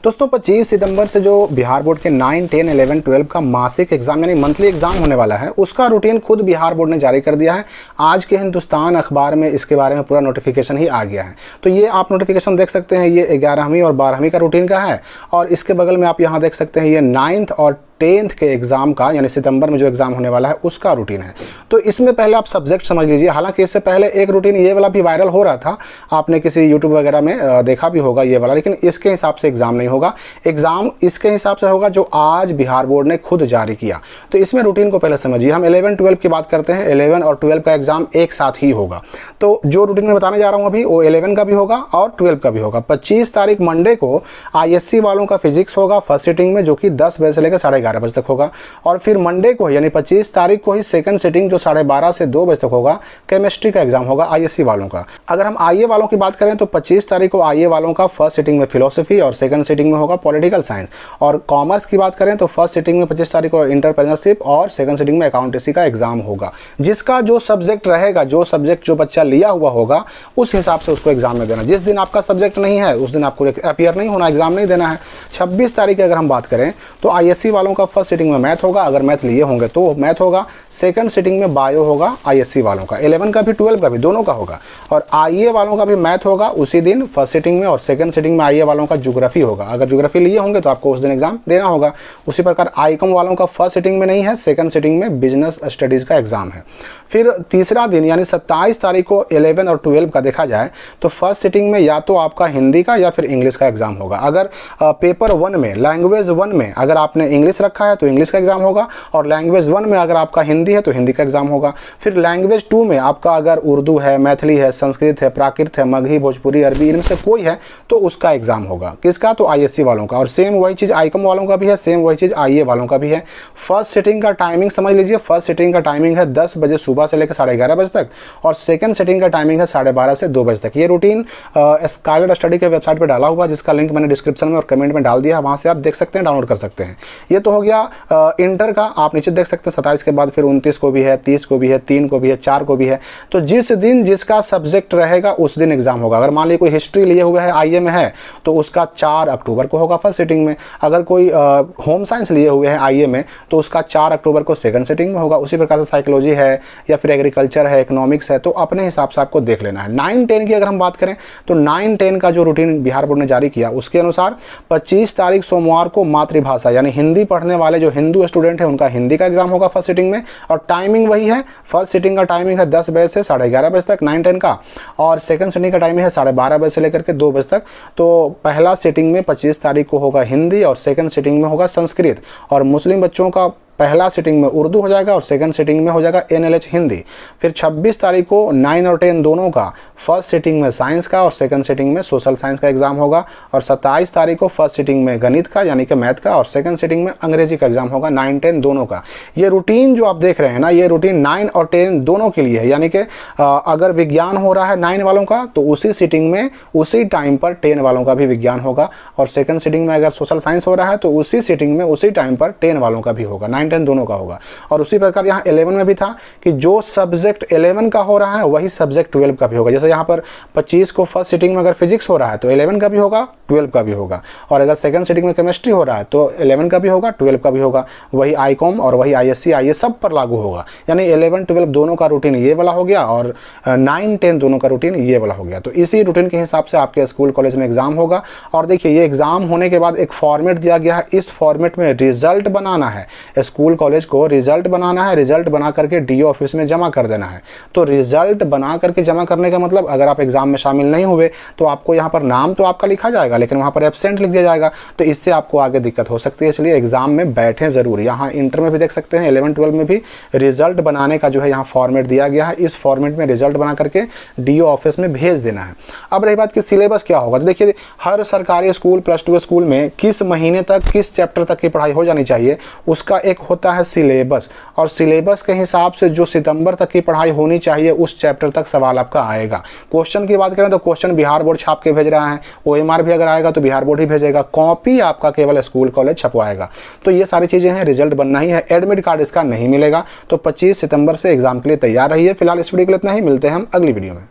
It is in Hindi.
दोस्तों 25 सितंबर से जो बिहार बोर्ड के 9, 10, 11, 12 का मासिक एग्जाम यानी मंथली एग्जाम होने वाला है, उसका रूटीन खुद बिहार बोर्ड ने जारी कर दिया है। आज के हिंदुस्तान अखबार में इसके बारे में पूरा नोटिफिकेशन ही आ गया है। तो ये आप नोटिफिकेशन देख सकते हैं, ये 11वीं और 12वीं का रूटीन का है। और इसके बगल में आप यहाँ देख सकते हैं ये 9th और 10th के एग्जाम का यानी सितंबर में जो एग्जाम होने वाला है उसका रूटीन है। तो इसमें पहले आप सब्जेक्ट समझ लीजिए। हालांकि इससे पहले एक रूटीन ये वाला भी वायरल हो रहा था, आपने किसी यूट्यूब वगैरह में देखा भी होगा ये वाला, लेकिन इसके हिसाब से एग्जाम नहीं होगा। एग्जाम इसके हिसाब से होगा जो आज बिहार बोर्ड ने खुद जारी किया। तो इसमें रूटीन को पहले समझिए। हम 11, 12 की बात करते हैं। 11 और 12 का एग्जाम एक साथ ही होगा। तो जो रूटीन में बताने जा रहा हूँ अभी, वो 11 का भी होगा और 12 का भी होगा। 25 तारीख मंडे को ISC वालों का फिजिक्स होगा फर्स्ट सिटिंग में, जो कि 10 बजे से लेकर 11:30 बजे तक होगा। और फिर मंडे को यानी 25 तारीख को ही सेकंड सिटिंग जो 12:30 से 2 बजे तक होगा, केमिस्ट्री का एग्जाम होगा ISC वालों का। अगर हम IA वालों की बात करें तो 25 तारीख को IA वालों का फर्स्ट सिटिंग में फिलोसफी और सेकंड सिटिंग में होगा पॉलिटिकल साइंस। और कॉमर्स की बात करें तो फर्स्ट सिटिंग में 25 तारीख को एंटरप्रेन्योरशिप और सेकंड सिटिंग में अकाउंटेंसी का एग्जाम होगा। जिसका जो सब्जेक्ट रहेगा, जो सब्जेक्ट जो बच्चा लिया हुआ होगा, उस हिसाब से उसको एग्जाम में देना। जिस दिन आपका सब्जेक्ट नहीं है उस दिन आपको अपियर नहीं होना, एग्जाम नहीं देना है। 26 तारीख की अगर हम बात करें तो ISC वालों का फर्स्ट सिटिंग में मैथ होगा, अगर मैथ लिए होंगे तो मैथ होगा। सेकंड सिटिंग में बायो होगा ISC वालों का। 11 का भी 12 का भी दोनों का होगा। और IA वालों का भी मैथ होगा उसी दिन फर्स्ट सिटिंग में, और सेकंड सिटिंग में IA वालों का ज्योग्राफी होगा। अगर ज्योग्राफी लिए होंगे तो आपको उस दिन एग्जाम देना होगा। उसी प्रकार ICOM वालों का फर्स्ट सिटिंग में नहीं है, सेकंड सिटिंग में बिजनेस स्टडीज का एग्जाम है। फिर तीसरा दिन यानी 27 तारीख को 11 और 12 का देखा जाए तो फर्स्ट सिटिंग में या तो आपका हिंदी का या फिर इंग्लिश का एग्जाम होगा। अगर पेपर 1 में लैंग्वेज 1 में अगर आपने इंग्लिश रखा है तो इंग्लिश का एग्जाम होगा, और लैंग्वेज 1 में अगर आपका हिंदी है तो हिंदी का एग्जाम होगा। फिर लैंग्वेज 2 में आपका अगर उर्दू है, मैथिली है, संस्कृत है, प्राकृत है, मगही, भोजपुरी, अरबी, इनमें से कोई है तो उसका एग्जाम होगा। किसका? तो ISC वालों का। और सेम वही चीज़ ICOM वालों का भी है, सेम वही चीज़ IA वालों का भी है। फर्स्ट सिटिंग का टाइमिंग समझ लीजिए। फर्स्ट सिटिंग का टाइमिंग है 10 बजे सुबह से लेकर 11:30 बजे तक, और सेकंड सिटिंग का टाइमिंग है 12:30 से 2 बजे तक। ये रूटीन स्कॉलर स्टडी के वेबसाइट पर डाला हुआ, जिसका लिंक मैंने डिस्क्रिप्शन में और कमेंट में डाल दिया है, वहाँ से आप देख सकते हैं, डाउनलोड कर सकते हैं। ये तो हो गया इंटर का। आप नीचे देख सकते हैं 27 के बाद फिर 29 को भी है, 30 को भी है, 3 को भी है, 4 को भी है। तो जिस दिन जिसका सब्जेक्ट रहेगा उस दिन एग्जाम होगा। अगर मान लीजिए कोई हिस्ट्री लिए हुए है IA में है तो उसका 4 अक्टूबर को होगा फर्स्ट सिटिंग में। अगर कोई होम साइंस लिए हुए हैं IA में तो उसका 4 अक्टूबर को सेकंड सिटिंग में होगा। उसी प्रकार से साइकोलॉजी है या फिर एग्रीकल्चर है, इकोनॉमिक्स है, तो अपने हिसाब से आपको देख लेना है। 9, 10 की अगर हम बात करें तो 9, 10 का जो रूटीन बिहार बोर्ड ने जारी किया उसके अनुसार 25 तारीख सोमवार को मातृभाषा यानी हिंदी पढ़ने वाले जो हिंदू स्टूडेंट है उनका हिंदी का एग्जाम होगा फर्स्ट सिटिंग में। और टाइमिंग वही है, फर्स्ट सिटिंग का टाइमिंग है 10 बजे से 11:30 बजे तक 9, 10 का, और सेकंड सिटिंग का टाइमिंग है 12:30 बजे से लेकर के 2 बजे तक। तो पहला सिटिंग में 25 तारीख को होगा हिंदी और सेकंड सिटिंग में होगा संस्कृत। और मुस्लिम बच्चों का पहला सिटिंग में उर्दू हो जाएगा और सेकंड सिटिंग में हो जाएगा NLH हिंदी। फिर 26 तारीख को 9 और 10 दोनों का फर्स्ट सिटिंग में साइंस का और सेकंड सिटिंग में सोशल साइंस का एग्जाम होगा। और 27 तारीख को फर्स्ट सिटिंग में गणित का यानी कि मैथ का, और सेकंड सिटिंग में अंग्रेजी का एग्जाम होगा 9, 10 दोनों का। ये रूटीन जो आप देख रहे हैं ना, ये रूटीन 9 और 10 दोनों के लिए है। यानी कि अगर विज्ञान हो रहा है 9 वालों का तो उसी सिटिंग में उसी टाइम पर 10 वालों का भी विज्ञान होगा, और सेकंड सिटिंग में अगर सोशल साइंस हो रहा है तो उसी सिटिंग में उसी टाइम पर 10 वालों का भी होगा। 9, 10 दोनों का होगा। और उसी प्रकार यहाँ 11 में भी था कि जो सब्जेक्ट 11 का हो रहा है वही सब्जेक्ट 12 का भी होगा। जैसे यहाँ पर 25 को फर्स्ट सिटिंग में अगर फिजिक्स हो रहा है तो 11 का भी होगा, 12 का भी होगा। और अगर सेकंड सिटिंग में केमिस्ट्री हो रहा है तो 11 का भी होगा, 12 का भी होगा। वही ICOM और वही ISC IA सब पर लागू होगा। यानी 11, 12 दोनों का रूटीन ये वाला हो गया, और 9, 10 दोनों का रूटीन ये वाला हो गया। तो इसी रूटीन के हिसाब से आपके स्कूल कॉलेज में एग्जाम होगा। और देखिए, ये एग्जाम होने के बाद एक फॉर्मेट दिया गया है। इस फॉर्मेट में रिजल्ट बनाना है, स्कूल कॉलेज को रिजल्ट बनाना है। रिजल्ट बना करके DO ऑफिस में जमा कर देना है। तो रिजल्ट बना करके जमा करने का मतलब, अगर आप एग्जाम में शामिल नहीं हुए तो आपको यहाँ पर नाम तो आपका लिखा जाएगा लेकिन वहाँ पर एब्सेंट लिख दिया जाएगा। तो इससे आपको आगे दिक्कत हो सकती है, इसलिए एग्जाम में बैठें जरूर। यहाँ इंटर में भी देख सकते हैं 11, 12 में भी रिजल्ट बनाने का जो है यहाँ फॉर्मेट दिया गया है। इस फॉर्मेट में रिजल्ट बना करके DO ऑफिस में भेज देना है। अब रही बात कि सिलेबस क्या होगा, तो देखिए हर सरकारी स्कूल +2 स्कूल में किस महीने तक किस चैप्टर तक की पढ़ाई हो जानी चाहिए उसका एक होता है सिलेबस। और सिलेबस के हिसाब से जो सितंबर तक की पढ़ाई होनी चाहिए उस चैप्टर तक सवाल आपका आएगा। क्वेश्चन की बात करें तो क्वेश्चन बिहार बोर्ड छाप के भेज रहा है। OMR भी अगर आएगा तो बिहार बोर्ड ही भेजेगा। कॉपी आपका केवल स्कूल कॉलेज छपवाएगा। तो ये सारी चीज़ें हैं, रिजल्ट बनना ही है। एडमिट कार्ड इसका नहीं मिलेगा। तो 25 सितंबर से एग्जाम के लिए तैयार रहिए। फिलहाल इस वीडियो के लिए इतना ही, मिलते हैं हम अगली वीडियो में।